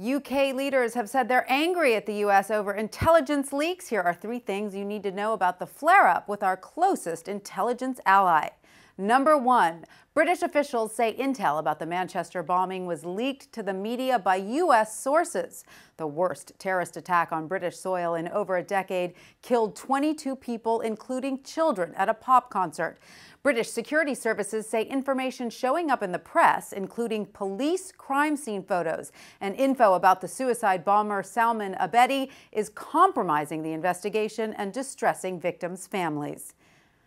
UK leaders have said they're angry at the U.S. over intelligence leaks. Here are 3 things you need to know about the flare-up with our closest intelligence ally. Number 1, British officials say intel about the Manchester bombing was leaked to the media by U.S. sources. The worst terrorist attack on British soil in over a decade killed 22 people, including children, at a pop concert. British security services say information showing up in the press, including police crime scene photos and info about the suicide bomber Salman Abedi, is compromising the investigation and distressing victims' families.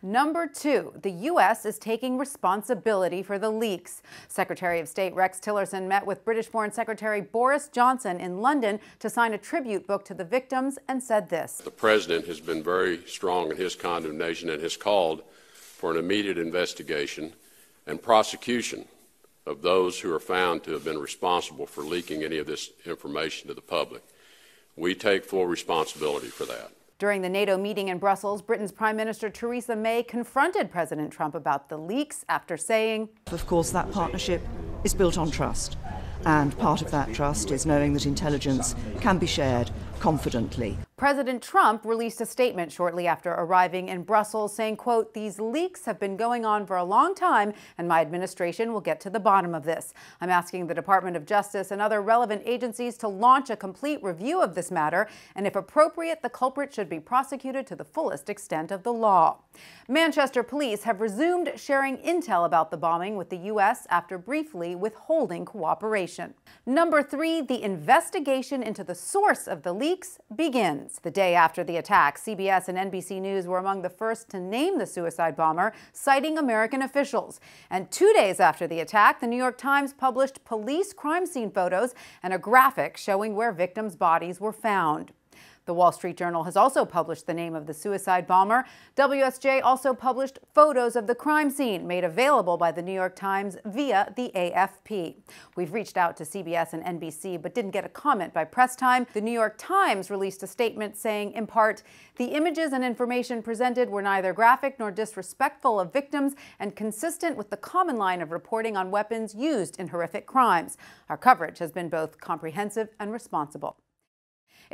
Number 2, the U.S. is taking responsibility for the leaks. Secretary of State Rex Tillerson met with British Foreign Secretary Boris Johnson in London to sign a tribute book to the victims and said this. The President has been very strong in his condemnation and has called for an immediate investigation and prosecution of those who are found to have been responsible for leaking any of this information to the public. We take full responsibility for that. During the NATO meeting in Brussels, Britain's Prime Minister Theresa May confronted President Trump about the leaks after saying, "Of course, that partnership is built on trust, and part of that trust is knowing that intelligence can be shared confidently." President Trump released a statement shortly after arriving in Brussels saying, quote, "These leaks have been going on for a long time, and my administration will get to the bottom of this. I'm asking the Department of Justice and other relevant agencies to launch a complete review of this matter, and if appropriate, the culprit should be prosecuted to the fullest extent of the law." Manchester police have resumed sharing intel about the bombing with the U.S. after briefly withholding cooperation. Number 3, the investigation into the source of the leaks begins. The day after the attack, CBS and NBC News were among the first to name the suicide bomber, citing American officials. And 2 days after the attack, the New York Times published police crime scene photos and a graphic showing where victims' bodies were found. The Wall Street Journal has also published the name of the suicide bomber. WSJ also published photos of the crime scene made available by the New York Times via the AFP. We've reached out to CBS and NBC but didn't get a comment by press time. The New York Times released a statement saying, in part, "The images and information presented were neither graphic nor disrespectful of victims and consistent with the common line of reporting on weapons used in horrific crimes. Our coverage has been both comprehensive and responsible."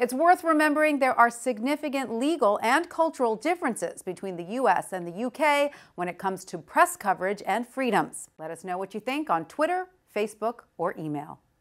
It's worth remembering there are significant legal and cultural differences between the U.S. and the U.K. when it comes to press coverage and freedoms. Let us know what you think on Twitter, Facebook, or email.